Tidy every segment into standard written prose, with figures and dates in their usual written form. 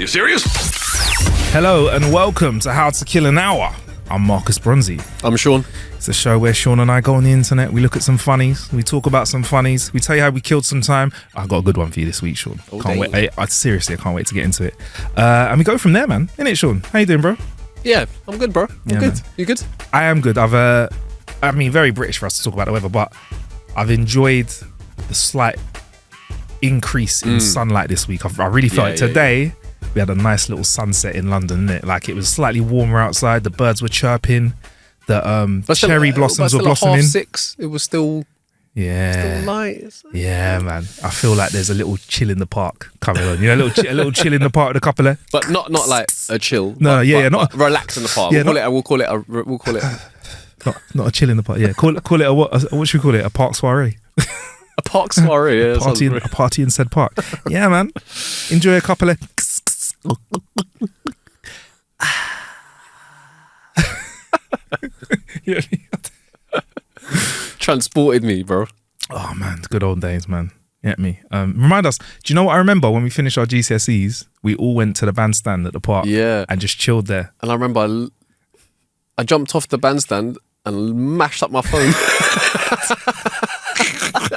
You serious? Hello and welcome to How to Kill an Hour. I'm Marcus Bronzy. I'm Sean. It's a show where Sean and I go on the internet, we look at some funnies, we talk about some funnies, we tell you how we killed some time. I've got a good one for you this week, Sean. Can't wait. Seriously, I can't wait to get into it. And we go from there, man. Innit, Sean? How you doing, bro? Yeah, I'm good, bro. I'm good. Man. You good? I am good. Very British for us to talk about the weather, but I've enjoyed the slight increase in sunlight this week. I really felt it today. We had a nice little sunset in London, innit? Like, it was slightly warmer outside. The birds were chirping. The cherry blossoms were blossoming. At 6:30, it was still light. Yeah, man. I feel like there's a little chill in the park coming on. You know, a little chill in the park with a couple of. But not like a chill. No, but relax in the park. Yeah, we'll call it. Not a chill in the park. Yeah, call it a what? What should we call it? A park soiree. A park soiree. Yeah, a party in said park. Yeah, man. Enjoy a couple of. Transported me, bro. Oh man, good old days, man. Get me. Remind us. Do you know what I remember when we finished our GCSEs? We all went to the bandstand at the park. Yeah, and just chilled there. And I remember I jumped off the bandstand and mashed up my phone.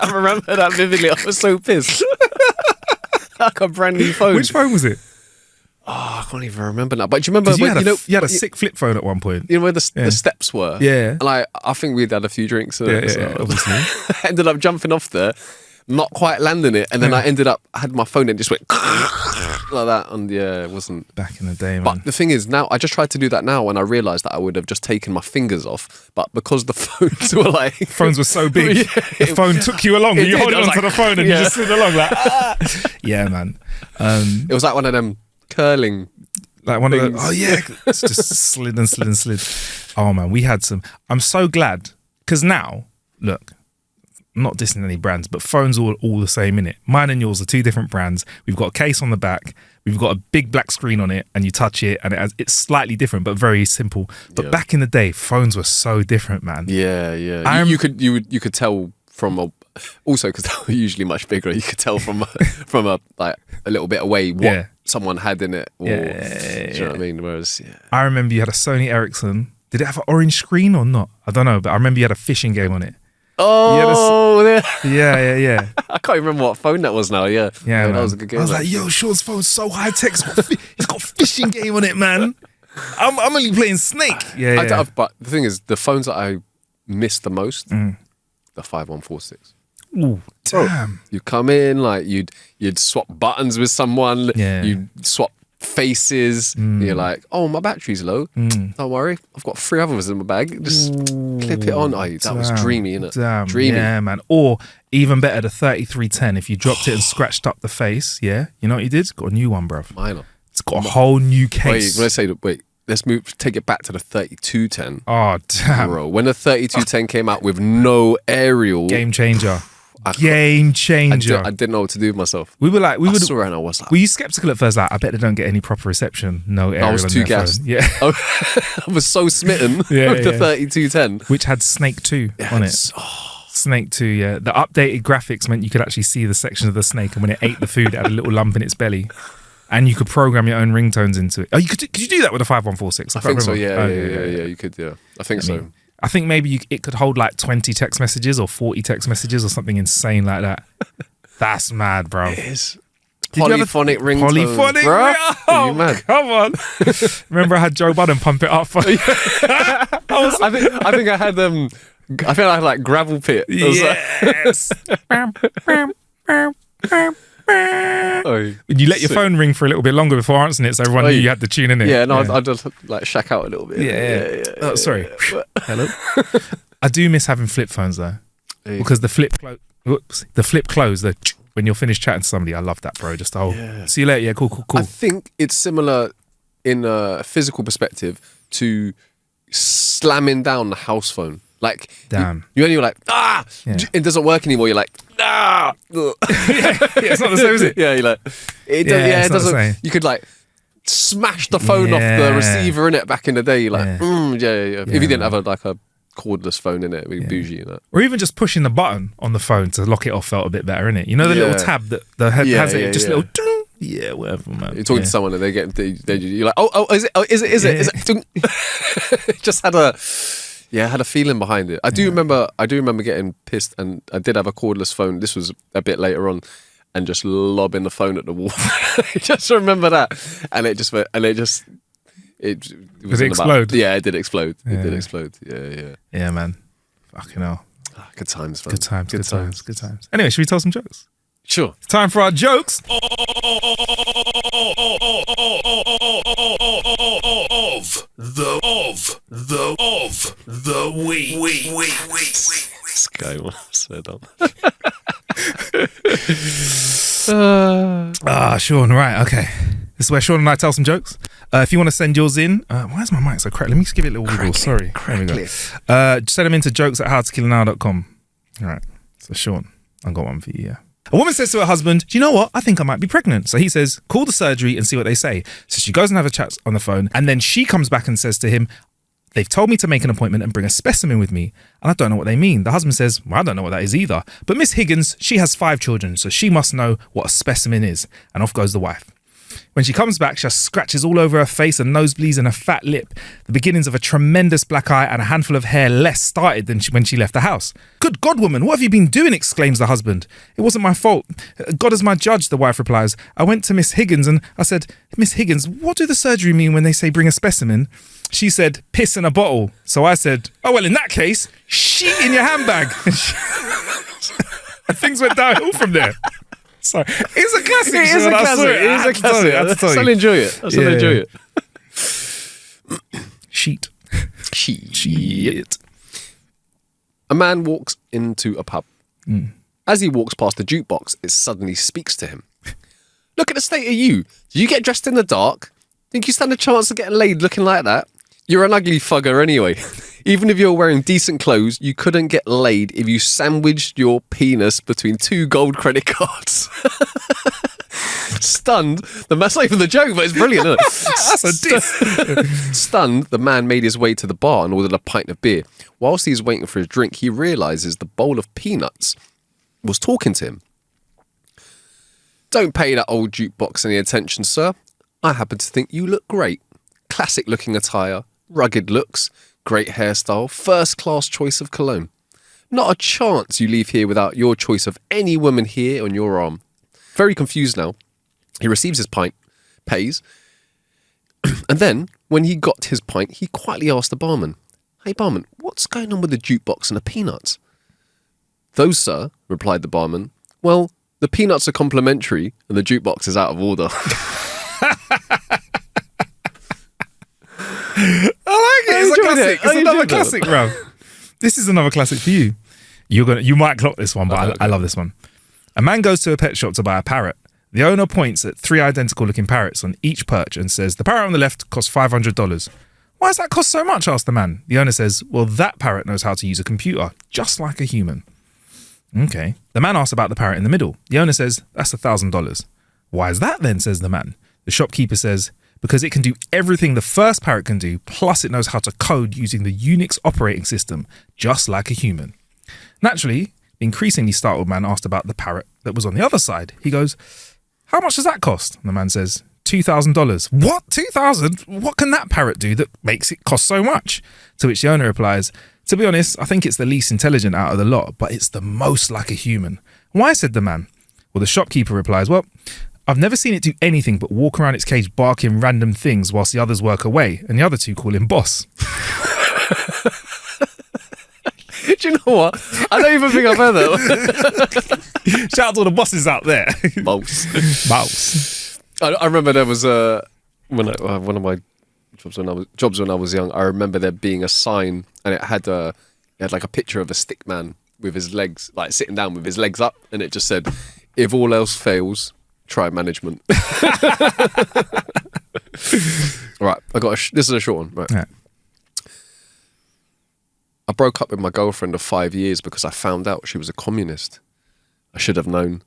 I remember that vividly. I was so pissed. Like a brand new phone. Which phone was it? Oh, I can't even remember now. But do you remember when you had a sick flip phone at one point? You know where the steps were? Yeah. And I think we'd had a few drinks. Yeah, obviously. I ended up jumping off there, not quite landing it, and then I had my phone and just went like that. And it wasn't. Back in the day, man. But the thing is, now I just tried to do that now, and I realised that I would have just taken my fingers off. But because the phones were like phones were so big, the phone took you along. And you hold on to the phone and you just slid along like. Yeah, man. It was like one of them curling. Like one things. Of the, it's just slid and slid and slid. Oh man, we had some. I'm so glad because now, look, I'm not dissing any brands, but phones are all the same in it. Mine and yours are two different brands. We've got a case on the back, we've got a big black screen on it, and you touch it, and it's slightly different, but very simple. But back in the day, phones were so different, man. Yeah. You could tell from also because they were usually much bigger. You could tell from a like a little bit away what someone had in it. Or, do you know what I mean? Whereas, I remember you had a Sony Ericsson. Did it have an orange screen or not? I don't know, but I remember you had a fishing game on it. Oh, yeah. I can't remember what phone that was now. Yeah, that was a good game. I was like, yo, Sean's phone's so high tech. It's got a fishing game on it, man. I'm only playing Snake. Yeah. But the thing is, the phones that I miss the most, the 5146. Ooh, damn. You come in, like you'd swap buttons with someone, you'd swap faces, you're like, oh, my battery's low, don't worry, I've got 3 others in my bag, just clip it on. That was dreamy, innit? Damn, dreamy. Yeah, man. Or even better, the 3310, if you dropped it and scratched up the face, you know what you did? It's got a new one, bruv. Minor. It's got a whole new case. Let's take it back to the 3210. Oh, damn. Bro, when the 3210 came out with no aerial. Game changer. Game changer. I didn't know what to do with myself. We were like, I saw it and I was like, were you skeptical at first? Like, I bet they don't get any proper reception. No aerial. I was too gassed. Yeah. I was so smitten with the 3210. Which had Snake 2 on it. Snake 2, yeah. The updated graphics meant you could actually see the section of the snake, and when it ate the food, it had a little lump in its belly. And you could program your own ringtones into it. Oh, could you do that with a 5146? I think so, yeah, you could, yeah. I think so. I think maybe it could hold like 20 text messages or 40 text messages or something insane like that. That's mad, bro. It is. Polyphonic ringtones, Polyphonic, bro. Oh, man. Come on. Remember I had Joe Budden pump it up? I think I had like gravel pit. Yes. You let your phone ring for a little bit longer before answering it, so everyone knew you had the tune in it. Yeah, no, I'd just like shack out a little bit. Yeah. Sorry. Hello. I do miss having flip phones though, because the flip close, when you're finished chatting to somebody, I love that, bro. Just the whole see you later. Yeah, cool. I think it's similar in a physical perspective to slamming down the house phone. Like, damn, you're like, it doesn't work anymore. You're like, it's not the same, is it? Yeah, you're like, it doesn't. You could like smash the phone off the receiver in it back in the day. You're like, If you didn't have a cordless phone in it, it'd be bougie, and that. Or even just pushing the button on the phone to lock it off felt a bit better, innit? You know the little tab that the head has it, just little ding, Yeah, whatever, man. You're talking to someone and you're like, is it? Just had a feeling behind it. I do remember getting pissed, and I did have a cordless phone. This was a bit later on, and just lobbing the phone at the wall. Just remember that, and it was explode? Yeah, it did explode. It did explode. Yeah. Yeah, man. Fucking hell. Good times, man. Good times. Anyway, should we tell some jokes? Sure. Time for our jokes. Of the week. This guy was so dumb. Sean, right, okay. This is where Sean and I tell some jokes. If you want to send yours in, why is my mic so crackly? Let me just give it a little wiggle. Sorry. There we go. Send them into jokes@howtokillanhour.com. All right. So Sean, I've got one for you, yeah. A woman says to her husband, do you know what? I think I might be pregnant. So he says, call the surgery and see what they say. So she goes and have a chat on the phone. And then she comes back and says to him, they've told me to make an appointment and bring a specimen with me. And I don't know what they mean. The husband says, well, I don't know what that is either. But Miss Higgins, she has 5 children, so she must know what a specimen is. And off goes the wife. When she comes back, she has scratches all over her face and nosebleeds and a fat lip. The beginnings of a tremendous black eye and a handful of hair less started than when she left the house. Good God, woman, what have you been doing? Exclaims the husband. It wasn't my fault. God is my judge, the wife replies. I went to Miss Higgins and I said, Miss Higgins, what do the surgery mean when they say bring a specimen? She said, piss in a bottle. So I said, oh, well, in that case, shit in your handbag. And things went downhill from there. Sorry. It's a classic. It is a classic. I still enjoy it. Enjoy it. Sheet. A man walks into a pub. As he walks past the jukebox, it suddenly speaks to him. Look at the state of you. Do you get dressed in the dark? Think you stand a chance of getting laid looking like that? You're an ugly fugger anyway. Even if you're wearing decent clothes, you couldn't get laid if you sandwiched your penis between 2 gold credit cards. Stunned, that's not even the joke, but it's brilliant, isn't it? That's a diss. Stunned, the man made his way to the bar and ordered a pint of beer. Whilst he was waiting for his drink, he realises the bowl of peanuts was talking to him. Don't pay that old jukebox any attention, sir. I happen to think you look great. Classic looking attire, rugged looks, great hairstyle, first class choice of cologne. Not a chance you leave here without your choice of any woman here on your arm. Very confused now, he receives his pint, pays, and then, when he got his pint, he quietly asked the barman, hey barman, what's going on with the jukebox and the peanuts? Those, sir, replied the barman, well, the peanuts are complimentary and the jukebox is out of order. I like it. It's a classic. It's another classic, bro. This is another classic for you. You might clock this one, but I love this one. A man goes to a pet shop to buy a parrot. The owner points at 3 identical looking parrots on each perch and says, the parrot on the left costs $500. Why does that cost so much? Asked the man. The owner says, well, that parrot knows how to use a computer, just like a human. Okay. The man asks about the parrot in the middle. The owner says, that's $1,000. Why is that then? Says the man. The shopkeeper says, because it can do everything the first parrot can do, plus it knows how to code using the Unix operating system, just like a human. Naturally, the increasingly startled man asked about the parrot that was on the other side. He goes, how much does that cost? And the man says, $2,000. What? $2,000? What can that parrot do that makes it cost so much? To which the owner replies, to be honest, I think it's the least intelligent out of the lot, but it's the most like a human. Why? Said the man. Well, the shopkeeper replies, well, I've never seen it do anything but walk around its cage barking random things whilst the others work away, and the other 2 call him boss. Do you know what? I don't even think I've heard that. Shout out to all the bosses out there. Mouse. I remember there was one of my jobs when I was young. I remember there being a sign, and it had like a picture of a stick man with his legs, like sitting down with his legs up, and it just said, if all else fails, try management. All right, this is a short one. Right. Yeah. I broke up with my girlfriend of 5 years because I found out she was a communist. I should have known.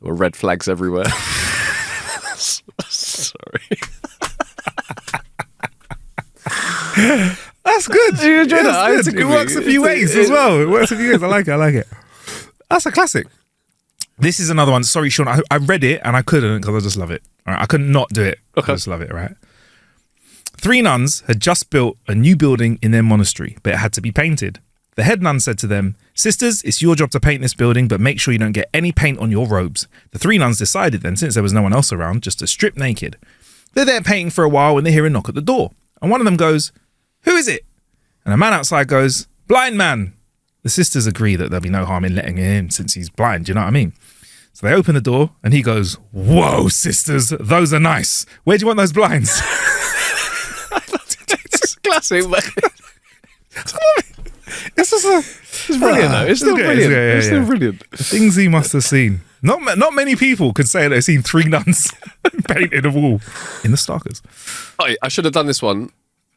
There were red flags everywhere. Sorry. That's good. You enjoyed that? It works a few ways as well. It works a few ways. I like it. That's a classic. This is another one. Sorry, Sean. I read it and I couldn't because I just love it. All right, I could not do it. Okay. I just love it, right? 3 nuns had just built a new building in their monastery, but it had to be painted. The head nun said to them, "Sisters, it's your job to paint this building, but make sure you don't get any paint on your robes." The 3 nuns decided then, since there was no one else around, just to strip naked. They're there painting for a while when they hear a knock at the door. And one of them goes, "Who is it?" And a man outside goes, "Blind man." The sisters agree that there'll be no harm in letting him in since he's blind, do you know what I mean? So they open the door and he goes, "Whoa, sisters, those are nice. Where do you want those blinds?" It's classic, but it's brilliant though. It's still brilliant. It's still brilliant. The things he must have seen. Not many people could say they've seen 3 nuns painted a wall in the Starkers. Oh, I should have done this one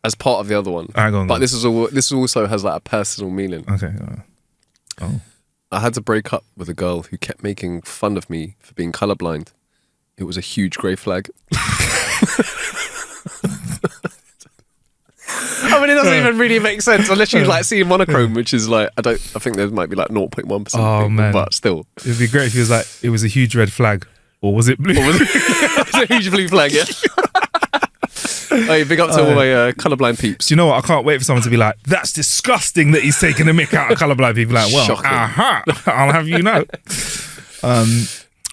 as part of the other one. Go on. This also has like a personal meaning. Okay. Oh. I had to break up with a girl who kept making fun of me for being colorblind. It was a huge grey flag. I mean, it doesn't even really make sense unless you like see monochrome, which is like I think there might be like 0.1%. Oh man, but still, it'd be great if he was like, it was a huge red flag, or was it blue? It was a huge blue flag. Yeah. Hey, big up to all my colourblind peeps. Do you know what? I can't wait for someone to be like, "That's disgusting that he's taking a mick out of colourblind people." Like, well, I'll have you know.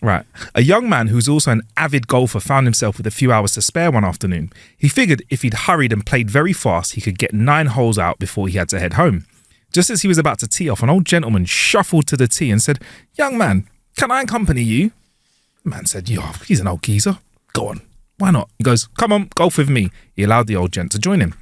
Right. A young man who's also an avid golfer found himself with a few hours to spare one afternoon. He figured if he'd hurried and played very fast, he could get 9 holes out before he had to head home. Just as he was about to tee off, an old gentleman shuffled to the tee and said, "Young man, can I accompany you?" The man said, "Yeah, he's an old geezer. Go on. Why not?" He goes, "Come on, golf with me." He allowed the old gent to join him.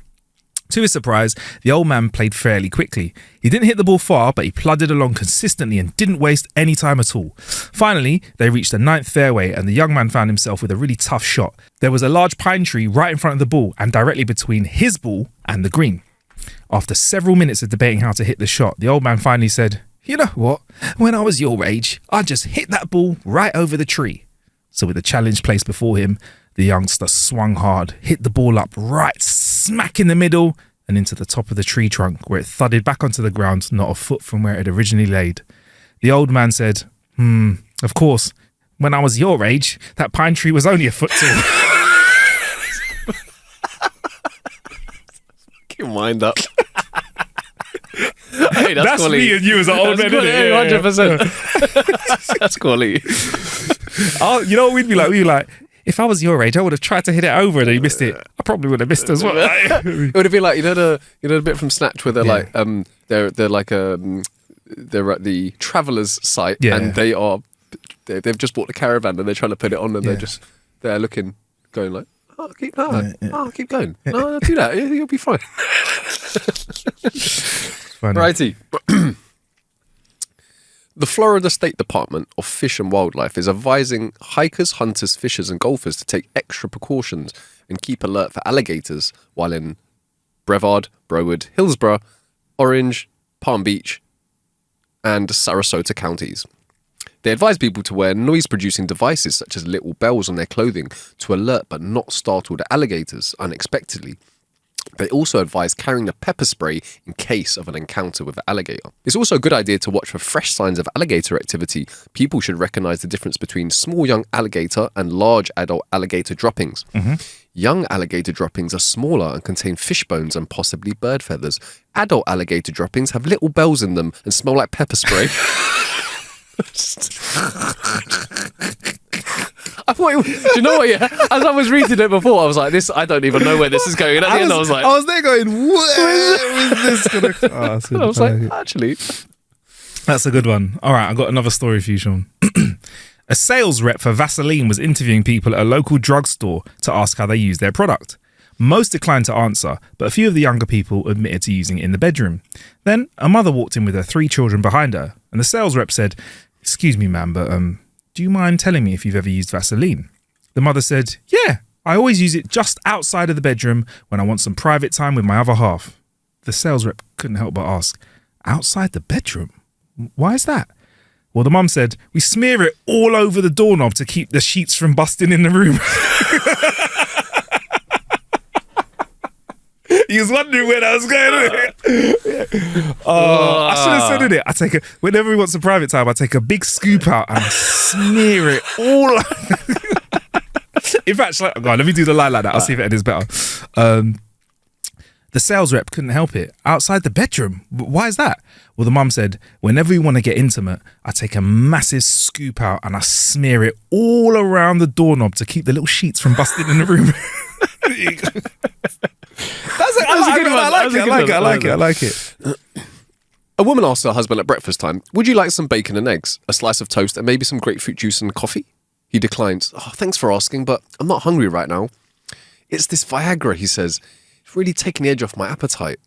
To his surprise, the old man played fairly quickly. He didn't hit the ball far, but he plodded along consistently and didn't waste any time at all. Finally, they reached the 9th fairway and the young man found himself with a really tough shot. There was a large pine tree right in front of the ball and directly between his ball and the green. After several minutes of debating how to hit the shot, the old man finally said, "You know what? When I was your age, I just hit that ball right over the tree." So with the challenge placed before him, the youngster swung hard, hit the ball up right smack in the middle and into the top of the tree trunk, where it thudded back onto the ground, not a foot from where it had originally laid. The old man said, "Of course, when I was your age, that pine tree was only a foot tall." Keep your mind up. Hey, that's quality. Me and you as an old man, isn't it? 100%. That's quality. You know what we'd be like? We'd be like, "If I was your age, I would have tried to hit it over and he missed it. I probably would have missed as well." It would have been like the bit from Snatch where they're like they're at the Travellers site and they've just bought the caravan and they're trying to put it on and they're looking, going like, "Oh, keep going. No, do that. You'll be fine." Funny. Righty. The Florida State Department of Fish and Wildlife is advising hikers, hunters, fishers and golfers to take extra precautions and keep alert for alligators while in Brevard, Broward, Hillsborough, Orange, Palm Beach and Sarasota counties. They advise people to wear noise-producing devices such as little bells on their clothing to alert but not startle the alligators unexpectedly. They also advise carrying a pepper spray in case of an encounter with an alligator. It's also a good idea to watch for fresh signs of alligator activity. People should recognise the difference between small young alligator and large adult alligator droppings. Young alligator droppings are smaller and contain fish bones and possibly bird feathers. Adult alligator droppings have little bells in them and smell like pepper spray. I thought, do you know what? Yeah, as I was reading it before, I was like, "This, I don't even know where this is going." And at the end, I was like, I was there going, "Where is this gonna?" Oh, I was like, actually, that's a good one. All right, I got another story for you, Sean. A sales rep for Vaseline was interviewing people at a local drugstore to ask how they use their product. Most declined to answer, but a few of the younger people admitted to using it in the bedroom. Then a mother walked in with her 3 children behind her, and the sales rep said, "Excuse me, ma'am, but do you mind telling me if you've ever used Vaseline?" The mother said, "Yeah, I always use it just outside of the bedroom when I want some private time with my other half." The sales rep couldn't help but ask, "Outside the bedroom? Why is that?" Well, the mum said, "We smear it all over the doorknob to keep the sheets from busting in the room." He was wondering where that was going with it. I should have said it. Whenever we want some private time, I take a big scoop out and smear it all In fact, go on, let me do the line like that. I'll see if it is better. The sales rep couldn't help it. Outside the bedroom. Why is that? Well, the mum said, whenever we want to get intimate, I take a massive scoop out and I smear it all around the doorknob to keep the little sheets from busting in the room. I like it. A woman asked her husband at breakfast time, would you like some bacon and eggs, a slice of toast, and maybe some grapefruit juice and coffee? He declines. Oh, thanks for asking, but I'm not hungry right now. It's this Viagra, he says. It's really taking the edge off my appetite.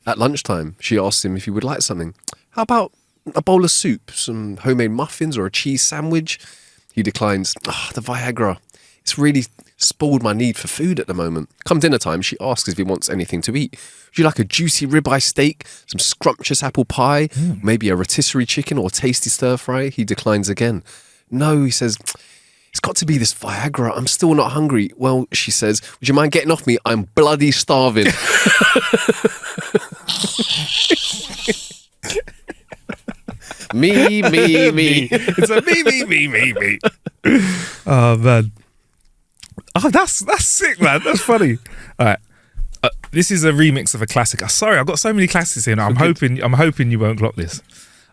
At lunchtime, she asks him if he would like something. How about a bowl of soup, some homemade muffins, or a cheese sandwich? He declines. The Viagra. It's really spoiled my need for food at the moment. Come dinner time, she asks if he wants anything to eat. Would you like a juicy ribeye steak, some scrumptious apple pie, maybe a rotisserie chicken or a tasty stir fry? He declines again. No, he says, it's got to be this Viagra. I'm still not hungry. Well, she says, would you mind getting off me? I'm bloody starving. Me. It's a me. Oh, man. Oh, that's sick, man. That's funny. All right. This is a remix of a classic. Sorry, I've got so many classics here now. I'm hoping you won't clock this.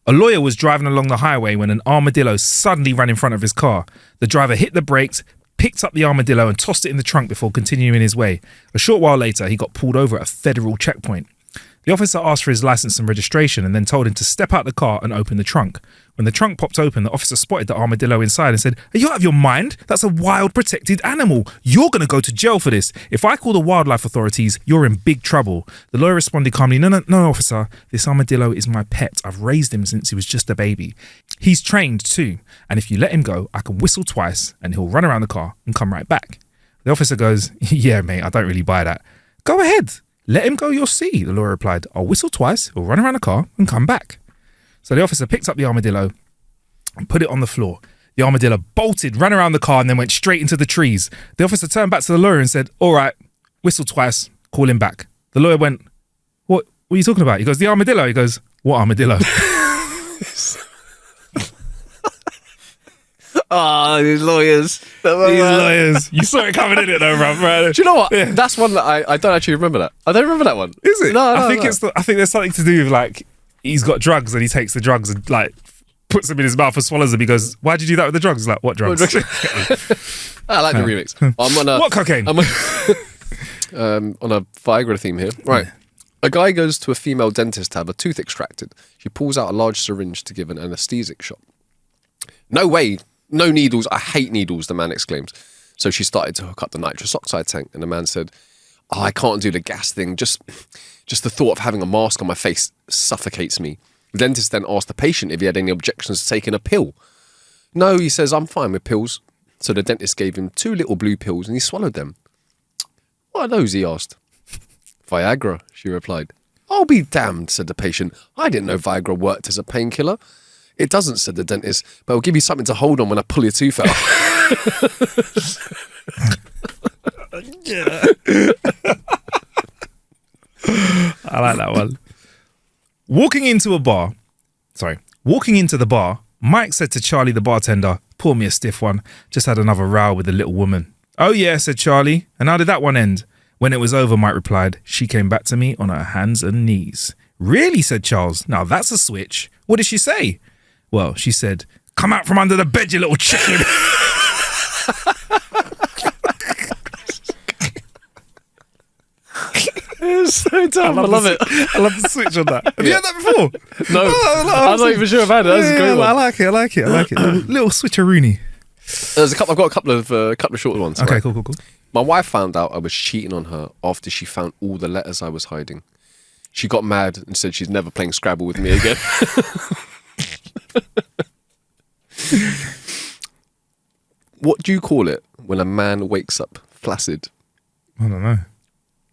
A lawyer was driving along the highway when an armadillo suddenly ran in front of his car. The driver hit the brakes, picked up the armadillo and tossed it in the trunk before continuing his way. A short while later, he got pulled over at a federal checkpoint. The officer asked for his license and registration and then told him to step out the car and open the trunk. When the trunk popped open, the officer spotted the armadillo inside and said, "Are you out of your mind? That's a wild protected animal. You're going to go to jail for this. If I call the wildlife authorities, you're in big trouble." The lawyer responded calmly, No, officer. This armadillo is my pet. I've raised him since he was just a baby. He's trained too. And if you let him go, I can whistle twice and he'll run around the car and come right back. The officer goes, "Yeah, mate, I don't really buy that." "Go ahead. Let him go, you'll see," the lawyer replied. "I'll whistle twice, he'll run around the car and come back." So the officer picked up the armadillo and put it on the floor. The armadillo bolted, ran around the car and then went straight into the trees. The officer turned back to the lawyer and said, "All right, whistle twice, call him back." The lawyer went, What are you talking about?" He goes, "The armadillo." He goes, "What armadillo?" These lawyers. You saw it coming in it though, bro. Do you know what? Yeah. That's one that I don't actually remember that. I don't remember that one. Is it? No, I think there's something to do with like he's got drugs and he takes the drugs and like puts them in his mouth and swallows them. He goes, "Why'd you do that with the drugs?" He's like, "What drugs?" I like the remix. I'm on what cocaine? I'm on a Viagra theme here. Right. A guy goes to a female dentist to have a tooth extracted. She pulls out a large syringe to give an anaesthetic shot. "No way. No needles. I hate needles," the man exclaims. So she started to hook up the nitrous oxide tank and the man said, "I can't do the gas thing. Just the thought of having a mask on my face suffocates me." The dentist then asked the patient if he had any objections to taking a pill. "No," he says, "I'm fine with pills." So the dentist gave him 2 little blue pills and he swallowed them. "What are those?" he asked. "Viagra," she replied. "I'll be damned," said the patient. "I didn't know Viagra worked as a painkiller." "It doesn't," said the dentist, "but it'll give you something to hold on when I pull your tooth out." I like that one. Walking into the bar, Mike said to Charlie the bartender, "Pour me a stiff one. Just had another row with a little woman." "Oh yeah," said Charlie. "And how did that one end?" When it was over, Mike replied, "She came back to me on her hands and knees." "Really?" said Charles. "Now that's a switch. What did she say?" "Well, she said, 'Come out from under the bed, you little chicken.'" It's so dumb. I love it. I love the switch on that. Have you heard that before? No. I'm not even sure I've had it. That's a great one. I like it. Little switcheroony. I've got a couple of short ones. Okay, right? cool. My wife found out I was cheating on her after she found all the letters I was hiding. She got mad and said she's never playing Scrabble with me again. What do you call it when a man wakes up flaccid? I don't know.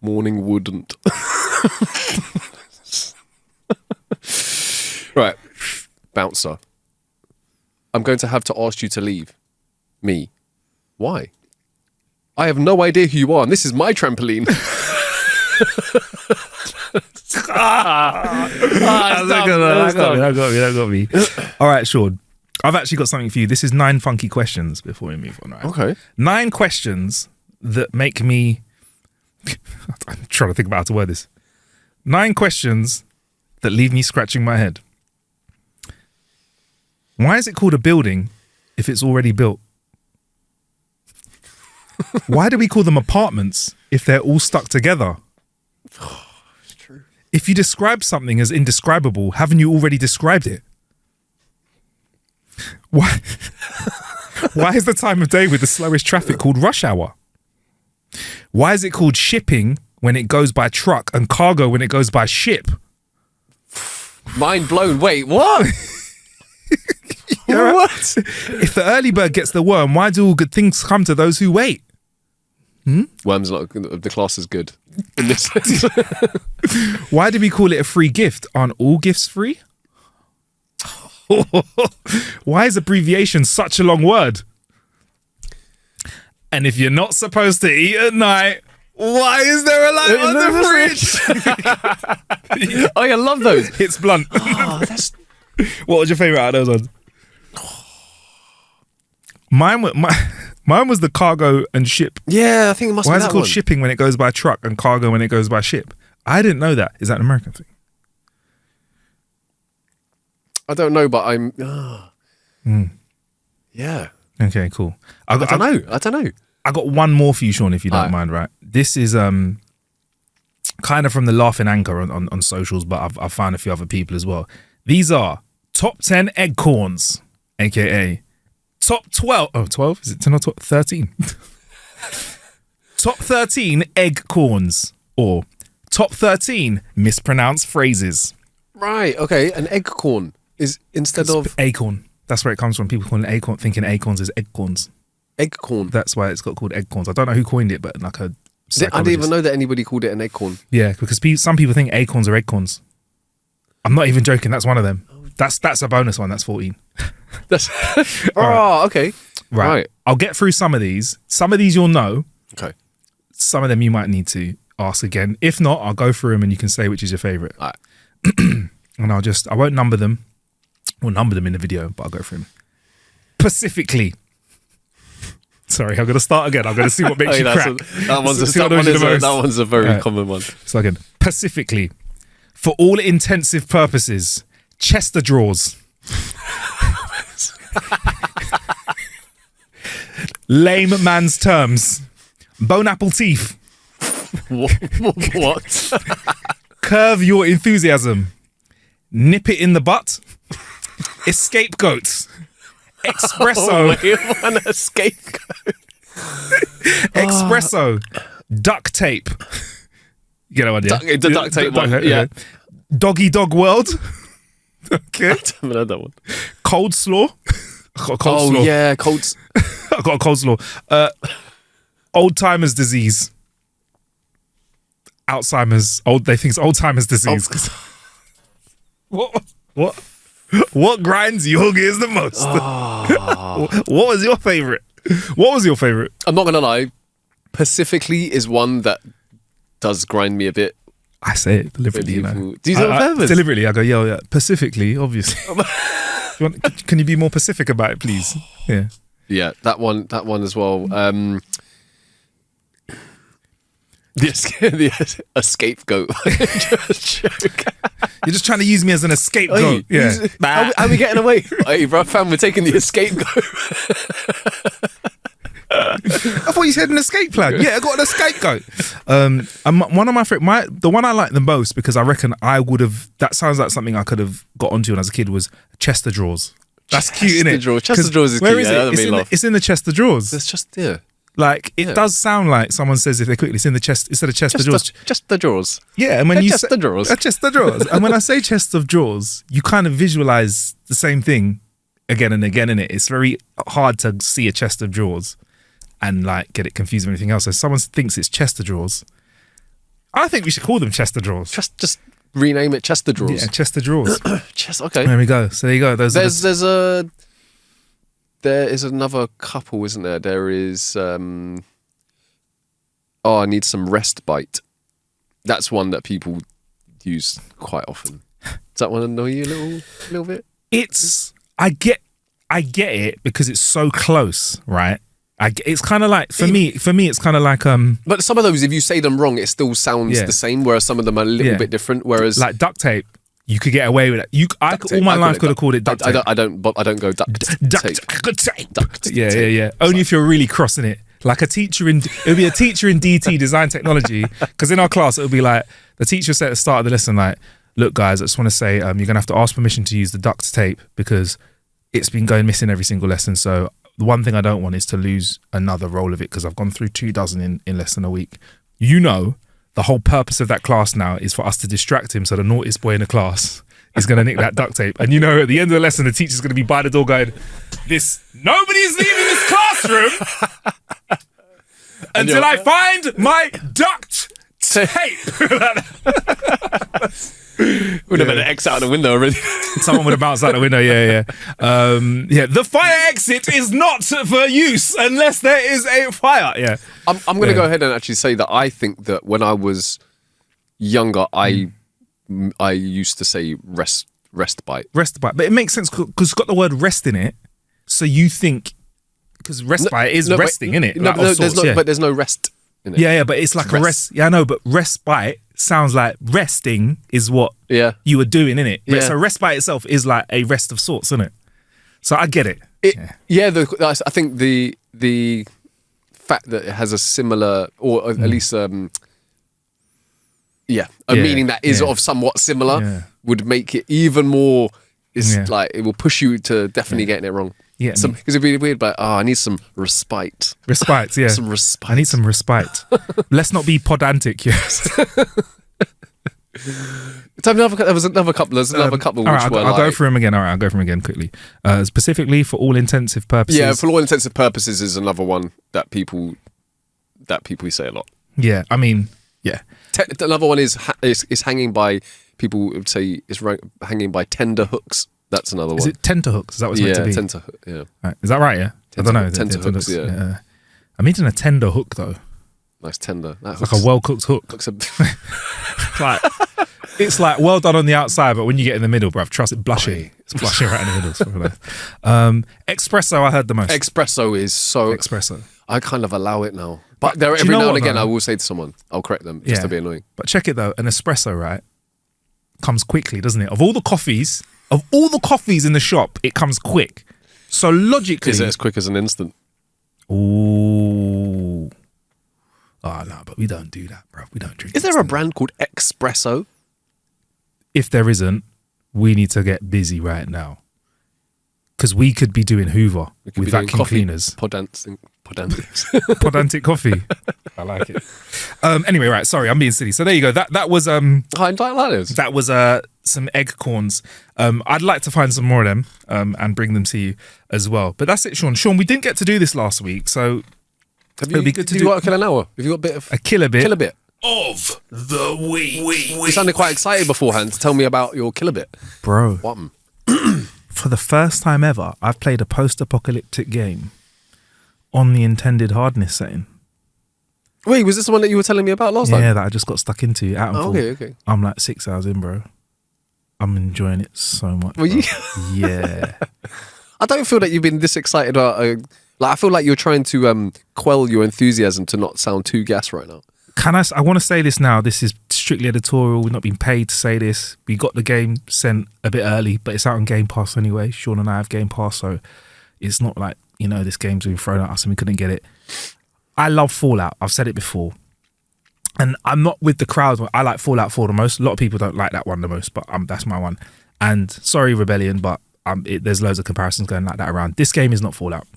Morning wouldn't. Right. Bouncer. I'm going to have to ask you to leave. Me. Why? I have no idea who you are and this is my trampoline. That got me. All right, Sean. I've actually got something for you. This is 9 funky questions before we move on, right? Okay. 9 questions that make me... I'm trying to think about how to word this. 9 questions that leave me scratching my head. Why is it called a building if it's already built? Why do we call them apartments if they're all stuck together? It's true. If you describe something as indescribable, haven't you already described it? Why? Why is the time of day with the slowest traffic called rush hour? Why is it called shipping when it goes by truck and cargo when it goes by ship? Mind blown. Wait, what? What? If the early bird gets the worm, why do all good things come to those who wait? Worm's not the class is good in this sense. Why do we call it a free gift? Aren't all gifts free? Why is abbreviation such a long word? And if you're not supposed to eat at night, why is there a light on the fridge? Oh, yeah, I love those. It's blunt. Oh, that's... What was your favourite out of those ones? Mine was the cargo and ship. Yeah, I think it must Why be is that it called one. shipping when it goes by truck and cargo when it goes by ship? I didn't know that. Is that an American thing? I don't know, but I'm... Yeah. Okay, cool. I don't know. I got one more for you, Sean, if you don't mind, right? This is kind of from the laughing anchor on socials, but I've found a few other people as well. These are top 10 eggcorns, aka top 12. Oh, 12? Is it 10 or 12? 13? Top 13 eggcorns, or top 13 mispronounced phrases. Right, okay. An eggcorn is instead of... Acorn. That's where it comes from. People calling it acorn, thinking acorns is eggcorns. Eggcorn. That's why it's got called eggcorns. I don't know who coined it, but like a psychologist. I didn't even know that anybody called it an eggcorn. Yeah, because some people think acorns are eggcorns. I'm not even joking. That's one of them. That's a bonus one. That's 14. That's Right. Okay. Right. I'll get through some of these. Some of these you'll know. Okay. Some of them you might need to ask again. If not, I'll go through them and you can say which is your favourite. All right. And I won't number them. We'll number them in the video, but I'll go through them. Pacifically. Sorry, I'm going to start again. I'm going to see what makes you crack. That one's a very common one. So again, Pacifically. For all intensive purposes, Chester drawers. Lame man's terms. Bone apple teeth. What? Curve your enthusiasm. Nip it in the butt. Escapegoats. Espresso. An escapegoat. Espresso. Duct tape. You know what I mean? The duct tape one. Yeah. Doggy dog world. Okay. I haven't heard that one. Cold slaw. I got a cold slaw. Yeah, cold. I got a cold slaw. Old timers disease. Alzheimer's. They think it's old timers disease. What grinds your gears the most? What was your favorite? I'm not gonna lie. Pacifically is one that does grind me a bit. I say it deliberately, you know. Do you say it on purpose? Deliberately, I go, yeah. Pacifically, obviously. Can you be more Pacific about it, please? Yeah. Yeah, that one as well. A scapegoat. You're just trying to use me as an scapegoat. Yeah. How are we getting away? Hey, bro, fam, we're taking the scapegoat. I thought you said an escape plan. Yeah, I got an scapegoat. One of the one I like the most, because I reckon that sounds like something I could have got onto when I was a kid, was Chester drawers. That's cute, innit? Chester drawers is cute. Where is it? It's in the Chester drawers. It's just there. Like, it does sound like someone says, if they're quickly, it's in the chest, instead of chest of drawers. Just the drawers. Yeah, and when you say chest of drawers. A chest of drawers. And when I say chest of drawers, you kind of visualize the same thing again and again in it. It's very hard to see a chest of drawers and like get it confused with anything else. So if someone thinks it's Chester drawers, I think we should call them Chester drawers. Just rename it Chester drawers. Yeah, Chester drawers. Okay. There we go. So there you go. There is another couple, isn't there? There is I need some respite. That's one that people use quite often. Does that one annoy you a little bit? I get it because it's so close, right? It's kind of like for me, it's kind of like But some of those, if you say them wrong, it still sounds the same. Whereas some of them are a little bit different. Whereas like duct tape, you could get away with it. All my life could have called it duct tape. I don't go duct tape. Duct. Yeah. Only if you're really crossing it. Like it would be a teacher in DT, design technology, because in our class it would be like the teacher said at the start of the lesson, like, look guys, I just want to say you're gonna have to ask permission to use the duct tape because it's been going missing every single lesson. So the one thing I don't want is to lose another roll of it because I've gone through 24 in less than a week. You know, the whole purpose of that class now is for us to distract him so the naughtiest boy in the class is going to nick that duct tape. And you know, at the end of the lesson, the teacher's going to be by the door going, nobody's leaving this classroom until I find my duct tape. Would have been an X out the window already. Someone would have bounced out the window, yeah. The fire exit is not for use unless there is a fire. Yeah. I'm going to go ahead and actually say that I think that when I was younger, I used to say respite. Respite. But it makes sense because it's got the word rest in it. So you think, because respite is resting, innit? But there's no rest in it. Yeah, but it's like a rest. Yeah, I know, but respite sounds like resting is what you were doing, innit? Yeah. So respite itself is like a rest of sorts, isn't it? So I get it. I think the fact that it has a similar, or at least meaning that is of somewhat similar would make it even more. Like it will push you to definitely getting it wrong. Yeah, because it'd be weird, but I need some respite. Respite, yeah. Some respite. I need some respite. Let's not be pedantic, yes. There's another couple. All right, I'll go through them again. All right, I'll go through them again quickly. Specifically, for all intensive purposes. Yeah, for all intensive purposes is another one that people say a lot. Yeah, I mean, yeah. Another one is hanging by. People would say it's hanging by tender hooks. That's another one. Is it tenterhooks? Is that what it's meant to be? Yeah. Right. Is that right? Yeah. I don't know. Tenterhooks. Yeah. I'm eating a tender hook though. Nice tender. It's like a well cooked hook. It's like well done on the outside, but when you get in the middle, bruv, trust it, blushing. It's blushing right in the middle. So espresso, I heard the most. Espresso is so. Espresso. I kind of allow it now, but there every now and again I will say to someone, I'll correct them just to be annoying. But check it though, an espresso, right, comes quickly, doesn't it? Of all the coffees in the shop, it comes quick. So logically, is it as quick as an instant? Ooh. Oh no, but we don't do that, bro. We don't drink. Is there a brand called Espresso? If there isn't, we need to get busy right now. Because we could be doing Hoover with vacuum cleaners. Podantic coffee. I like it. Anyway, right. Sorry, I'm being silly. So there you go. That was that was some eggcorns. I'd like to find some more of them and bring them to you as well. But that's it, Sean. Sean, we didn't get to do this last week, so it'd be good to do. Have you got a killer hour? Have you got a bit of a killer bit? Killer bit of the week. You sounded quite excited beforehand to tell me about your killer bit, bro. What? For the first time ever, I've played a post-apocalyptic game on the intended hardness setting. Wait, was this the one that you were telling me about last time? Yeah, that I just got stuck into. Atomfall. Okay. I'm like 6 hours in, bro. I'm enjoying it so much. Were you? Yeah. I don't feel that you've been this excited about. I feel like you're trying to quell your enthusiasm to not sound too gas right now. I want to say this now. This is strictly editorial. We've not been paid to say this. We got the game sent a bit early, but it's out on Game Pass anyway. Sean and I have Game Pass, so it's not like, this game's been thrown at us and we couldn't get it. I love Fallout. I've said it before. And I'm not with the crowd. I like Fallout 4 the most. A lot of people don't like that one the most, but that's my one. And sorry, Rebellion, but there's loads of comparisons going like that around. This game is not Fallout.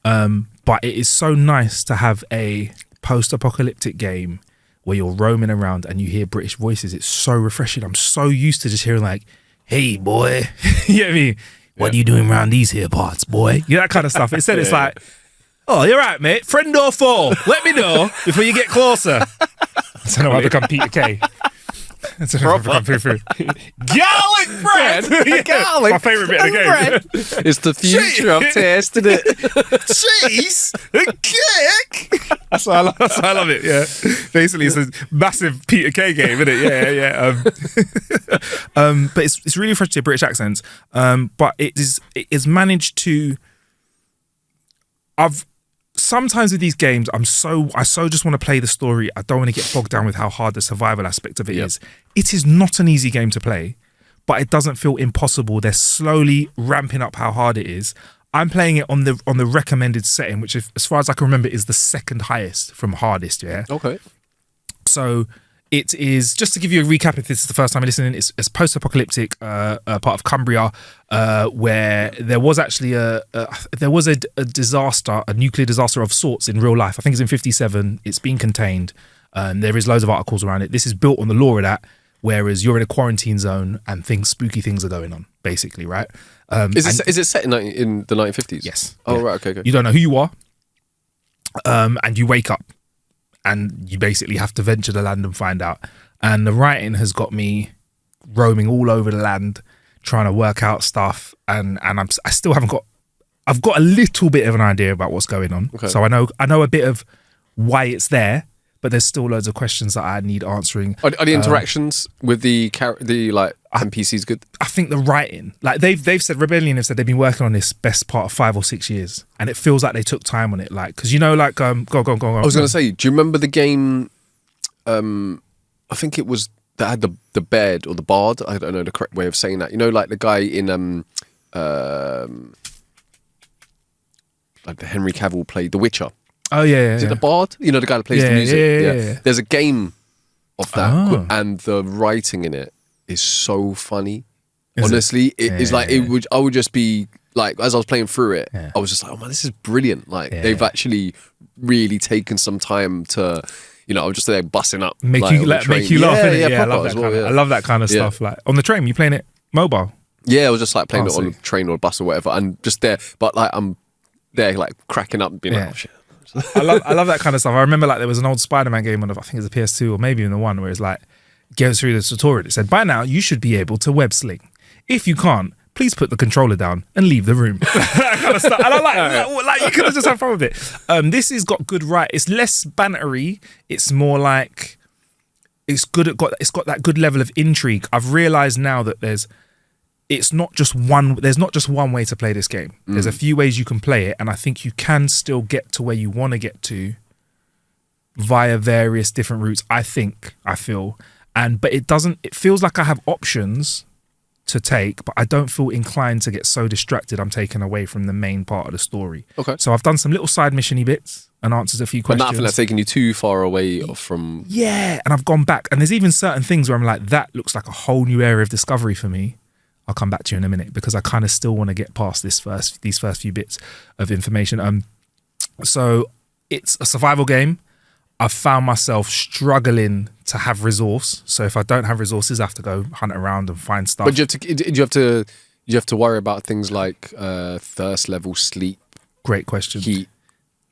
But it is so nice to have a post-apocalyptic game where you're roaming around and you hear British voices. It's so refreshing. I'm so used to just hearing like, hey, boy. You know what I mean? What are you doing around these here parts, boy? That kind of stuff. Instead, it's like, oh, you're right, mate. Friend or foe? Let me know before you get closer. So now I've become Peter Kay. Garlic bread! Garlic. My favourite bit of the game. It's the future. I've tasted it. Cheese and cake. That's why I love it. Yeah, basically, it's a massive Peter Kay game, isn't it? Yeah. But it's really frustrating British accents. But it is managed to. Sometimes with these games, I so just want to play the story. I don't want to get bogged down with how hard the survival aspect of it is. It is not an easy game to play, but it doesn't feel impossible. They're slowly ramping up how hard it is. I'm playing it on the recommended setting, which, as far as I can remember, is the second highest from hardest. Yeah. Okay. So it is, just to give you a recap, if this is the first time you're listening, it's post-apocalyptic, part of Cumbria, where there was actually a disaster, a nuclear disaster of sorts in real life. I think it's in 57. It's been contained. There is loads of articles around it. This is built on the lore of that, whereas you're in a quarantine zone and spooky things are going on, basically, right? Is it set in the 1950s? Yes. Oh, yeah. right, okay. You don't know who you are, and you wake up, and you basically have to venture the land and find out. And the writing has got me roaming all over the land, trying to work out stuff, and I still haven't got. I've got a little bit of an idea about what's going on, so I know a bit of why it's there. But there's still loads of questions that I need answering. Are the interactions with the NPCs good? I think the writing, like they've said, Rebellion have said they've been working on this best part of 5 or 6 years, and it feels like they took time on it. Like, because go on. I was going to say, do you remember the game? I think it was that had the bed or the bard. I don't know the correct way of saying that. You know, like the guy in like the Henry Cavill played The Witcher. Oh yeah. Is it the bard? You know, the guy that plays the music. Yeah. There's a game of that, and the writing in it is so funny. Honestly, it is like it would. I would just be like, as I was playing through it, I was just like, oh man, this is brilliant. Like they've actually really taken some time to, you know, I'm just there busting up, make you laugh. Yeah, I love that kind of, I love that kind of stuff. Like on the train, you playing it mobile? Yeah, I was just like playing it on a train or a bus or whatever, and just there. But like I'm there, like cracking up, and being like, oh shit. I love that kind of stuff. I remember like there was an old Spider-Man game on, I think it's a PS2 or maybe even the one, where it's like goes through the tutorial. It said, by now you should be able to web sling. If you can't, please put the controller down and leave the room. That kind of stuff. And I like you could have just had fun with it. This has got good It's less bantery. It's more like it's got that good level of intrigue. I've realised now that there's not just one way to play this game. There's a few ways you can play it, and I think you can still get to where you want to get to via various different routes. I feel, but it feels like I have options to take, but I don't feel inclined to get so distracted I'm taken away from the main part of the story. Okay. So I've done some little side missiony bits and answered a few questions. But nothing that's taken you too far away from... Yeah, and I've gone back, and there's even certain things where I'm like, that looks like a whole new area of discovery for me. I'll come back to you in a minute, because I kind of still want to get past these first few bits of information. So it's a survival game. I've found myself struggling to have resource. So if I don't have resources, I have to go hunt around and find stuff. But you have to worry about things like thirst level, sleep. Great question. Heat.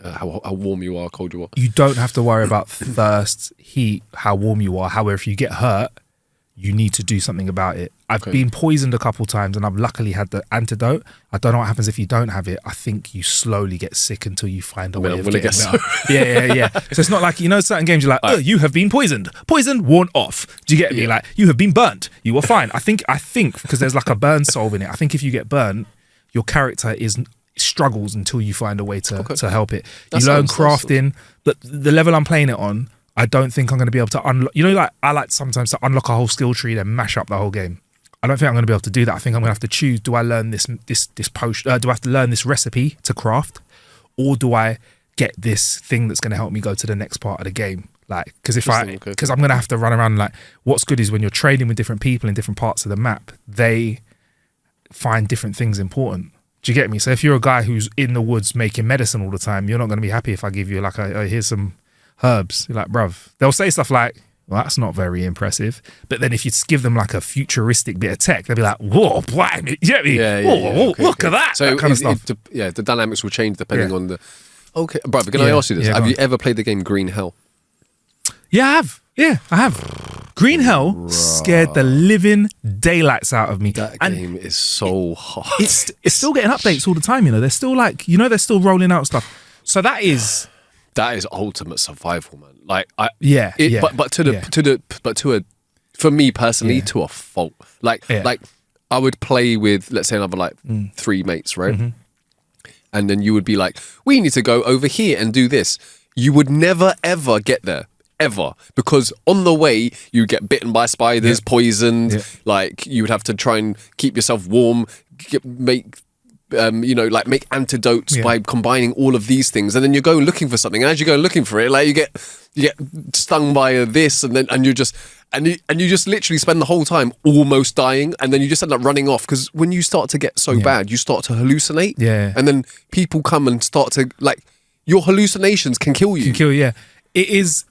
How warm you are, cold you are. You don't have to worry about thirst, heat, how warm you are. However, if you get hurt, you need to do something about it. I've been poisoned a couple times, and I've luckily had the antidote. I don't know what happens if you don't have it. I think you slowly get sick until you find a way of getting better. Yeah. So it's not like, you know, certain games you're like, oh, you have been poisoned, worn off. Do you get me? Like, you have been burnt, you are fine. I think because there's like a burn solve in it. I think if you get burnt, your character struggles until you find a way to help it. You learn crafting, but the level I'm playing it on, I don't think I'm going to be able to unlock. You know, like I like sometimes to unlock a whole skill tree, then mash up the whole game. I don't think I'm going to be able to do that. I think I'm going to have to choose: do I learn this potion? Do I have to learn this recipe to craft, or do I get this thing that's going to help me go to the next part of the game? Like, because I'm going to have to run around. Like, what's good is when you're trading with different people in different parts of the map, they find different things important. Do you get me? So if you're a guy who's in the woods making medicine all the time, you're not going to be happy if I give you like here's some herbs. You're like, bruv. They'll say stuff like, well, that's not very impressive. But then if you give them like a futuristic bit of tech, they'll be like, whoa, blimey. You get me? Look at that. So that kind of stuff. The dynamics will change depending on the... Okay, bruv, can I ask you this? Have you ever played the game Green Hell? Yeah, I have. Yeah, I have. Green Hell scared the living daylights out of me. That game is so hot. It's still getting updates all the time, you know. They're still rolling out stuff. So that is That is ultimate survival, man. Like for me personally, to a fault. Like I would play with, let's say, another like 3 mates, right? Mm-hmm. And then you would be like, we need to go over here and do this. You would never ever get there. Ever, because on the way you get bitten by spiders, poisoned. Like you would have to try and keep yourself warm, make antidotes by combining all of these things, and then you go looking for something. And as you go looking for it, like you get stung by this, and you just literally spend the whole time almost dying, and then you just end up running off because when you start to get so bad, you start to hallucinate. And then people come and start to like your hallucinations can kill you. It's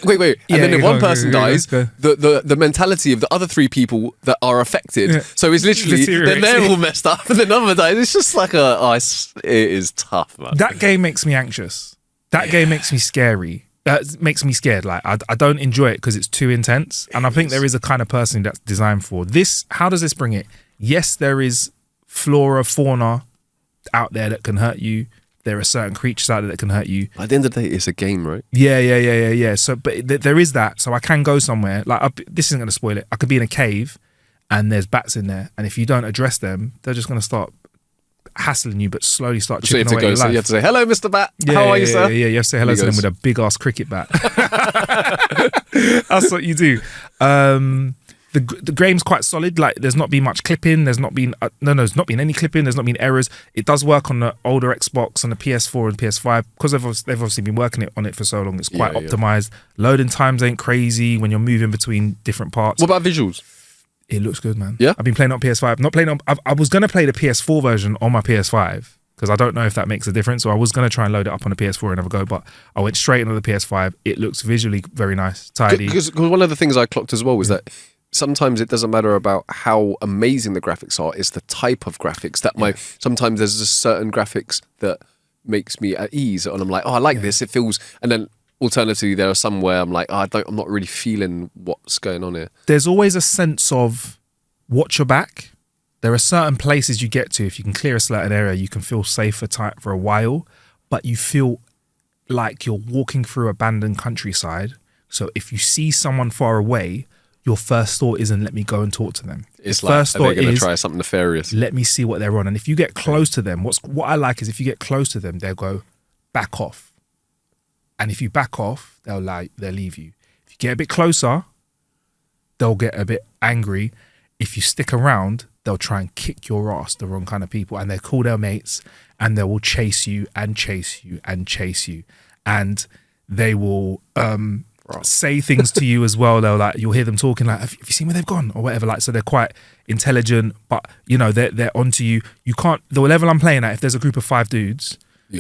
wait. And then if one person dies, the mentality of the other 3 people that are affected. So it's literally then they're all messed up, and then another dies. It's just like it is tough, man. That game makes me anxious. That game makes me scary. Makes me scared. Like I don't enjoy it because it's too intense. And I think there is a kind of person that's designed for this. How does this bring it? Yes, there is flora, fauna out there that can hurt you. There are certain creatures out there that can hurt you. At the end of the day, it's a game, right? Yeah. So, but there is that. So I can go somewhere. Like this isn't going to spoil it. I could be in a cave, and there's bats in there, and if you don't address them, they're just going to start hassling you, but slowly start chipping away at your life. So you have to say, "Hello, Mr. Bat. How are you, sir?" Yeah. You have to say hello to them with a big ass cricket bat. That's what you do. The game's quite solid. Like there's not been much clipping. There's not been there's not been any clipping. There's not been errors. It does work on the older Xbox and the PS4 and PS5 because they've obviously been working on it for so long. It's quite optimized. Loading times ain't crazy when you're moving between different parts. What about visuals? It looks good, man. Yeah, I've been playing on PS5. Not playing on. I was gonna play the PS4 version on my PS5 because I don't know if that makes a difference. So I was gonna try and load it up on the PS4 and have a go, but I went straight into the PS5. It looks visually very nice, tidy. Because one of the things I clocked as well was that sometimes it doesn't matter about how amazing the graphics are, it's the type of graphics that sometimes there's just certain graphics that makes me at ease, and I'm like, I like this, it feels, and then alternatively there are some where I'm like, I'm not really feeling what's going on here. There's always a sense of watch your back. There are certain places you get to, if you can clear a certain area, you can feel safe for a while, but you feel like you're walking through abandoned countryside. So if you see someone far away, your first thought isn't let me go and talk to them. It's like, are they going to try something nefarious? Let me see what they're on. And if you get close to them, what I like is if you get close to them, they'll go, back off. And if you back off, they'll leave you. If you get a bit closer, they'll get a bit angry. If you stick around, they'll try and kick your ass, the wrong kind of people. And they'll call their mates and they will chase you and chase you and chase you. And they will say things to you as well. You'll hear them talking like, have you seen where they've gone or whatever? Like, so they're quite intelligent, but they're onto you. You can't, the level I'm playing at, if there's a group of 5 dudes,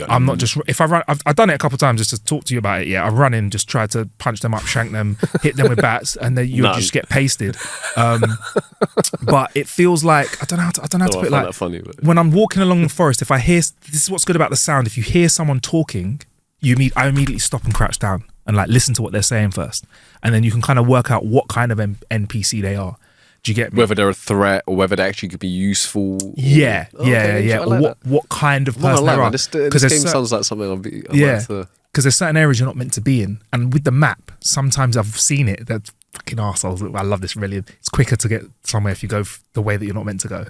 I'm not just, if I run, I've done it a couple of times just to talk to you about it. Yeah, I run in, just try to punch them up, shank them, hit them with bats, and then you'll just get pasted. But it feels like, I don't know how to put it. Like, funny, but when I'm walking along the forest, if I hear, this is what's good about the sound, if you hear someone talking, I immediately stop and crouch down and like listen to what they're saying first, and then you can kind of work out what kind of NPC they are. Do you get me? Whether they're a threat or whether they actually could be useful. Yeah. Or what kind of person they are. This game sounds like something I'll be. Because there's certain areas you're not meant to be in, and with the map, sometimes I've seen it. That's fucking arseholes. I love this. Really, it's quicker to get somewhere if you go the way that you're not meant to go.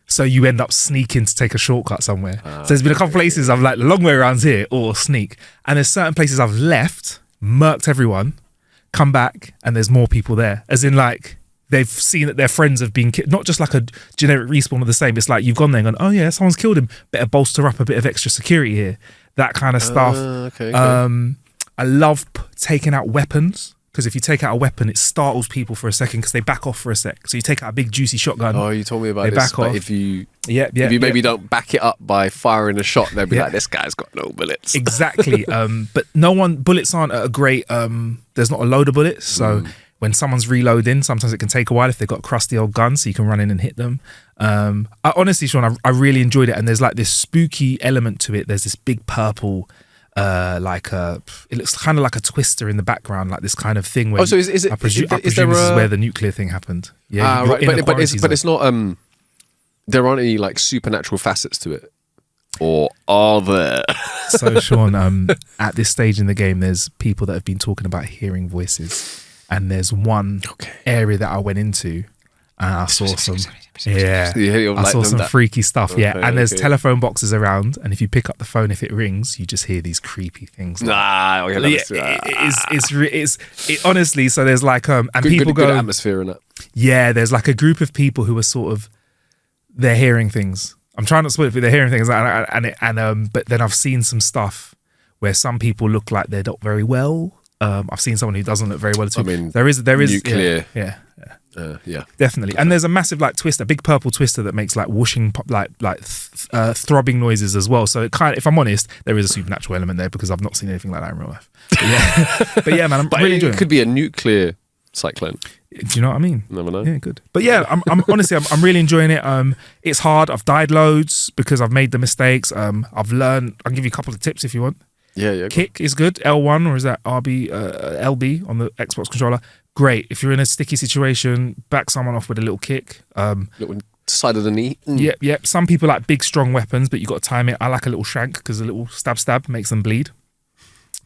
So you end up sneaking to take a shortcut somewhere. So there's been a couple places I've like the long way around here or sneak, and there's certain places I've left, murked everyone, come back, and there's more people there. As in like, they've seen that their friends have been killed. Not just like a generic respawn of the same. It's like you've gone there and gone, oh yeah, someone's killed him. Better bolster up a bit of extra security here. That kind of stuff. Okay. I love taking out weapons, because if you take out a weapon, it startles people for a second because they back off for a sec. So you take out a big juicy shotgun. Oh, you told me about they this. Back off. If you maybe don't back it up by firing a shot, they'll be like, this guy's got no bullets. Exactly. But bullets aren't a great, there's not a load of bullets. So when someone's reloading, sometimes it can take a while if they've got a crusty old gun, so you can run in and hit them. I honestly, Sean, I really enjoyed it. And there's like this spooky element to it. There's this big purple, it looks kind of like a twister in the background, like this kind of thing where. Oh, so is it? I presume this is where the nuclear thing happened. Yeah, right. But it's not. There aren't any like supernatural facets to it. Or are there? So Sean, at this stage in the game, there's people that have been talking about hearing voices, and there's one area that I went into, and I saw some, I saw some freaky stuff, and there's telephone boxes around, and if you pick up the phone, if it rings, you just hear these creepy things. It's honestly, so there's like and people go good atmosphere in it. Yeah, there's like a group of people who are sort of, they're hearing things. I'm trying not to spoil it, but they're hearing things, but then I've seen some stuff where some people look like they're not very well. I've seen someone who doesn't look very well too. I mean, there is nuclear. Yeah. Yeah, definitely. And there's a massive like twister, big purple twister that makes like whooshing, throbbing noises as well. So it kind of, if I'm honest, there is a supernatural element there because I've not seen anything like that in real life. But yeah, man, I'm really enjoying it. It could be a nuclear cyclone. Do you know what I mean? Never know. Yeah, good. But yeah, I'm honestly, I'm really enjoying it. It's hard. I've died loads because I've made the mistakes. I've learned. I'll give you a couple of tips if you want. Yeah. Kick is good. L1 or is that LB on the Xbox controller? Great. If you're in a sticky situation, back someone off with a little kick. Little side of the knee. Yep. Some people like big, strong weapons, but you got to time it. I like a little shank because a little stab makes them bleed.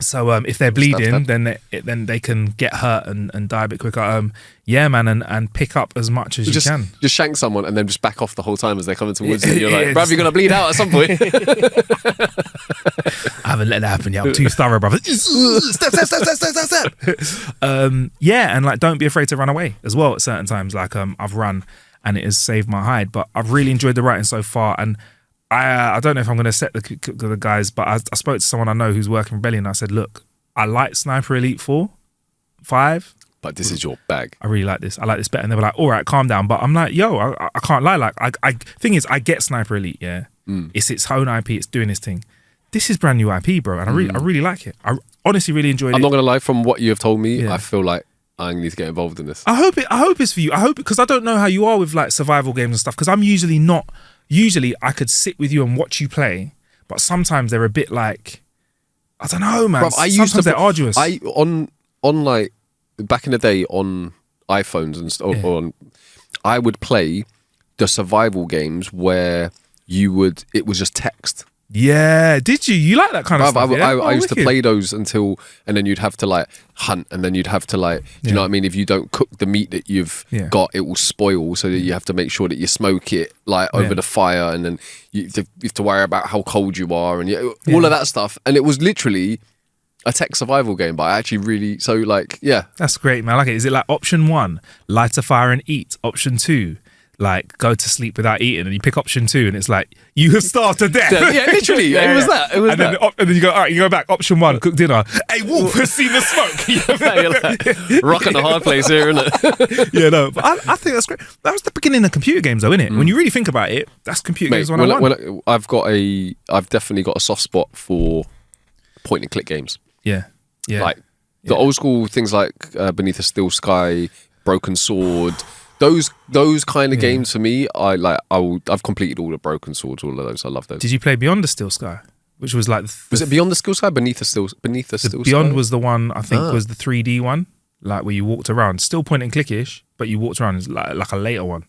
So if they're bleeding, then they can get hurt and die a bit quicker. Yeah, man, and pick up as much as you can. Just shank someone and then just back off the whole time as they're coming towards you. You're like, bruv, you're gonna bleed out at some point. I haven't let that happen yet. I'm too thorough, brother. Step. Yeah, and like don't be afraid to run away as well at certain times. Like I've run and it has saved my hide, but I've really enjoyed the writing so far. And I don't know if I'm going to set the guys, but I spoke to someone I know who's working Rebellion. I said, look, I like Sniper Elite 5. But this is your bag. I really like this. I like this better. And they were like, all right, calm down. But I'm like, yo, I can't lie. Like, thing is, I get Sniper Elite, yeah. It's its own IP. It's doing its thing. This is brand new IP, bro. And I really like it. I honestly really enjoyed it. I'm not going to lie, from what you have told me, I feel like I need to get involved in this. I hope it's for you. I hope, because I don't know how you are with like survival games and stuff, because I'm usually not. Usually I could sit with you and watch you play, but sometimes they're a bit like, I don't know, man. Sometimes they're arduous. On like back in the day on iPhones and stuff, I would play the survival games where it was just text. Yeah, did you? You like that kind of stuff? I used to play those and then you'd have to like hunt, and then you'd have to like, do you know what I mean? If you don't cook the meat that you've got, it will spoil. So that you have to make sure that you smoke it like over the fire, and then you have to worry about how cold you are and all of that stuff. And it was literally a tech survival game, but I actually really that's great, man. I like it. Is it like option 1, light a fire and eat? Option 2, like go to sleep without eating, and you pick option 2 and it's like you have starved to death. Yeah, literally. It was that. And then you go, all right, you go back, option 1, cook dinner. Hey, Wolf has seen the smoke. Like, rock at the hard place here, isn't it? Yeah, no, but I think that's great. That was the beginning of computer games, though, isn't it? When you really think about it, that's computer games 101. I've definitely got a soft spot for point and click games. Yeah. Like the old school things like Beneath a Steel Sky, Broken Sword. Those kind of games for me, I've completed all the Broken Swords, all of those. I love those. Did you play Beyond the Steel Sky? Which was like was it Beyond the Steel Sky? Beneath the Steel Sky? Beyond was the one, I think, was the 3D one, like where you walked around. Still point and click-ish, but you walked around. It's like a later one.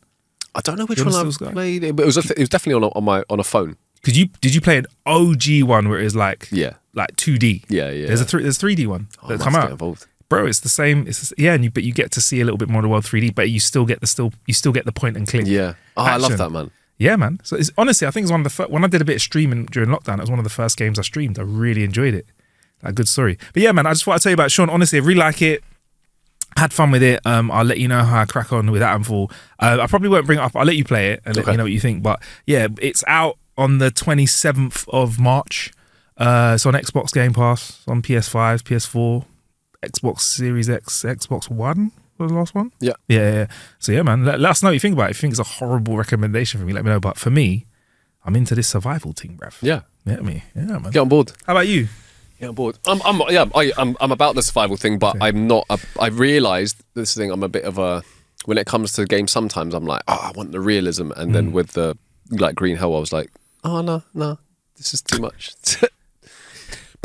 I don't know which one I played, but it was definitely on a phone. Did you play an OG one where it was like 2D? Yeah. There's a 3D one that come out. Involved. Bro, it's the same. But you get to see a little bit more of the world 3D, but you still get the point and click. Yeah, I love that, man. Yeah, man. So it's honestly, I think it's one of the first, when I did a bit of streaming during lockdown, it was one of the first games I streamed. I really enjoyed it. A good story. But yeah, man, I just want to tell you about Sean. Honestly, I really like it. Had fun with it. I'll let you know how I crack on with Atomfall. I probably won't bring it up. I'll let you play it and let me know what you think. But yeah, it's out on the 27th of March. It's on Xbox Game Pass, on PS5, PS4. Xbox Series X, Xbox One was the last one? Yeah. So yeah, man, let us know what you think about it. If you think it's a horrible recommendation for me, let me know. But for me, I'm into this survival thing, bruv. Yeah. Yeah, man. Get on board. How about you? Get on board. I'm about the survival thing, but I'm not. I realised this thing. I'm a bit of a. When it comes to games, sometimes I'm like, I want the realism, and then with the Green Hell, I was like, no, this is too much.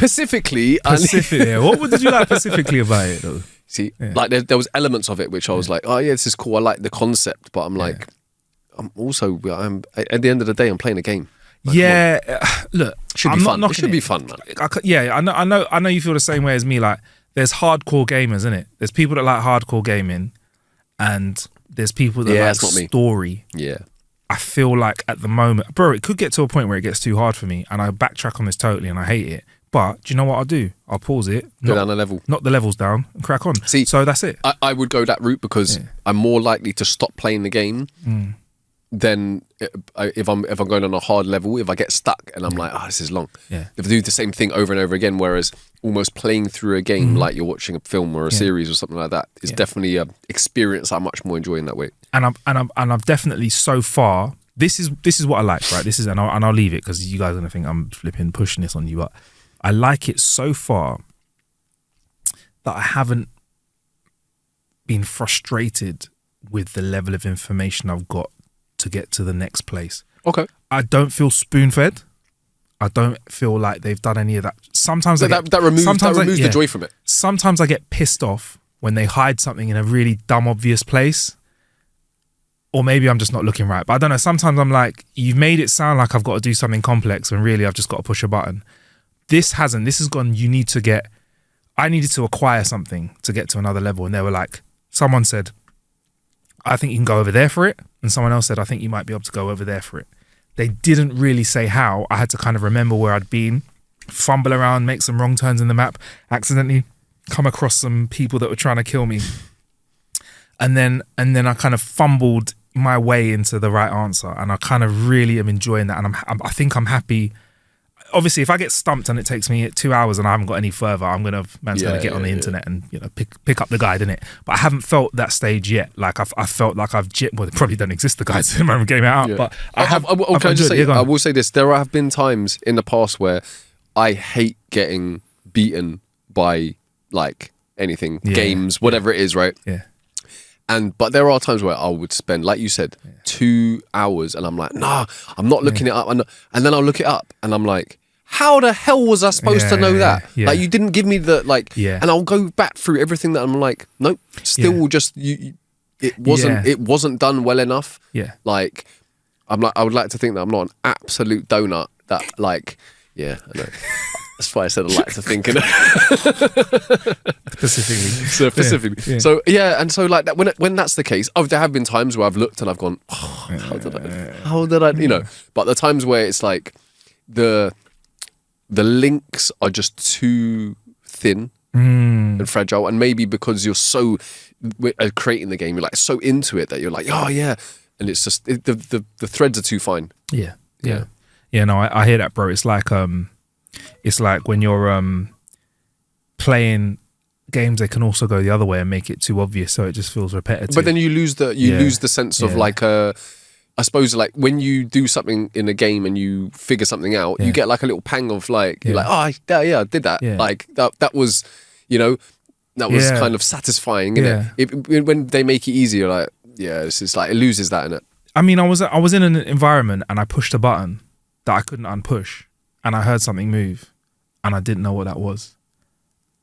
Specifically, what did you like specifically about it though? See, like there was elements of it which I was like, oh yeah, this is cool. I like the concept, but I'm like, I'm at the end of the day, I'm playing a game. Look, Should I'm be not fun. It knocking should be fun, man. I know you feel the same way as me. Like, there's hardcore gamers, innit? There's people that like hardcore gaming, and there's people that like it's not me. story. Yeah. I feel like at the moment, bro, it could get to a point where it gets too hard for me, and I backtrack on this totally, and I hate it. But do you know what I'll do? I'll pause it, Go down a level. knock the levels down, and crack on. See, so that's it. I would go that route because I'm more likely to stop playing the game than if I'm going on a hard level. If I get stuck and I'm like, this is long. Yeah. If I do the same thing over and over again, whereas almost playing through a game like you're watching a film or a series or something like that is definitely an experience I much more enjoy in that way. And I've definitely so far. This is what I like, right? This is and I'll leave it because you guys are gonna think I'm flipping pushing this on you, but I like it so far that I haven't been frustrated with the level of information I've got to get to the next place. Okay. I don't feel spoon-fed. I don't feel like they've done any of that. Sometimes that removes the joy from it. Sometimes I get pissed off when they hide something in a really dumb, obvious place. Or maybe I'm just not looking right. But I don't know. Sometimes I'm like, you've made it sound like I've got to do something complex when really I've just got to push a button. This hasn't. This has gone, I needed to acquire something to get to another level. And they were like, someone said, I think you can go over there for it. And someone else said, I think you might be able to go over there for it. They didn't really say how. I had to kind of remember where I'd been, fumble around, make some wrong turns in the map, accidentally come across some people that were trying to kill me. And then I kind of fumbled my way into the right answer. And I kind of really am enjoying that. And I think I'm happy. Obviously, if I get stumped and it takes me 2 hours and I haven't got any further, gonna get on the internet and pick up the guide, innit? But I haven't felt that stage yet. Like I felt like I've they probably don't exist, the guides at the moment game it out. But I will say this: there have been times in the past where I hate getting beaten by like anything, games, whatever it is, right? Yeah. But there are times where I would spend, like you said, 2 hours, and I'm like, nah, I'm not looking it up, and then I'll look it up, and I'm like, how the hell was I supposed to know that? Yeah. Like, you didn't give me the and I'll go back through everything that I'm like, nope, still just it wasn't done well enough. Yeah, like I would like to think that I'm not an absolute donut. That I know. That's why I said I like to think. Specifically. Yeah. So and so like that when that's the case, there have been times where I've looked and I've gone, how did I? But the times where it's like the links are just too thin and fragile, and maybe because you're so creating the game, you're like so into it that you're like, oh yeah, and it's just the threads are too fine. Yeah. No, I hear that, bro. It's like when you're playing games, they can also go the other way and make it too obvious, so it just feels repetitive. But then you lose the sense of like I suppose like when you do something in a game and you figure something out, you get like a little pang of like you're like, oh I did that. Yeah. Like that was that was kind of satisfying, innit? When they make it easier, like it's just like it loses that in it. I mean, I was in an environment and I pushed a button that I couldn't unpush. And I heard something move and I didn't know what that was.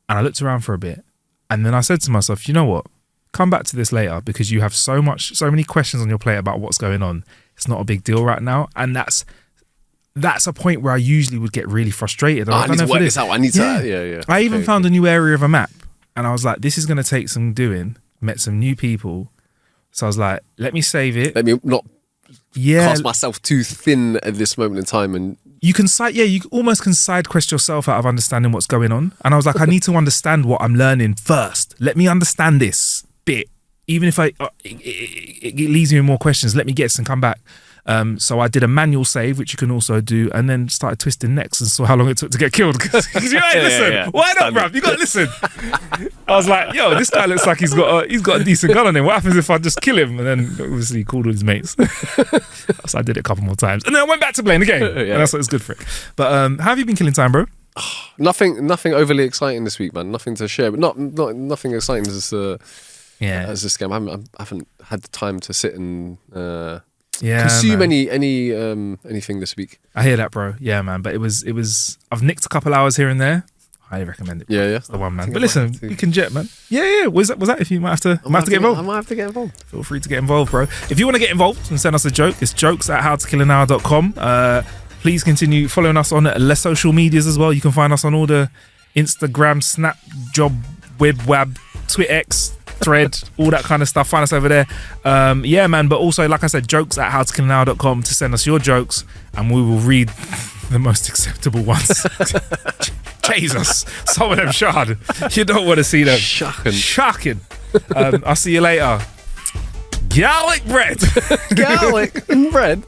And I looked around for a bit and then I said to myself, you know what? Come back to this later because you have so many questions on your plate about what's going on. It's not a big deal right now. And that's a point where I usually would get really frustrated. I need to work this out. I need to. I even found a new area of a map and I was like, this is going to take some doing. Met some new people. So I was like, let me save it. Let me not cast myself too thin at this moment in time. And you almost can side quest yourself out of understanding what's going on. And I was like, I need to understand what I'm learning first. Let me understand this bit. Even if it leaves me with more questions, let me get this and come back. So I did a manual save, which you can also do, and then started twisting necks and saw how long it took to get killed. Because listen, why not, bruv? You got to listen. I was like, yo, this guy looks like he's got a decent gun on him. What happens if I just kill him? And then obviously he called all his mates. So I did it a couple more times, and then I went back to playing the game. And that's what it's good for it. But how have you been killing time, bro? Nothing overly exciting this week, man. Nothing to share, but not nothing exciting as this game. I haven't had the time to sit and consume anything this week. I hear that, bro. Yeah, man. But it was. I've nicked a couple hours here and there. I recommend it. Bro. Yeah. It's the one, man. But listen, you can jet, man. Yeah. Was that? If you might have to get involved. I might have to get involved. Feel free to get involved, bro. If you want to get involved and send us a joke, it's jokes@howtokillanhour.com. Please continue following us on the social medias as well. You can find us on all the Instagram, Snap, Job, Web, TwitX, Thread, all that kind of stuff. Find us over there. Yeah, man. But also, like I said, jokes@howtokillnow.com to send us your jokes, and we will read the most acceptable ones. Jesus, some of them shard. You don't want to see them. Shocking. I'll see you later. Garlic bread. Garlic and bread.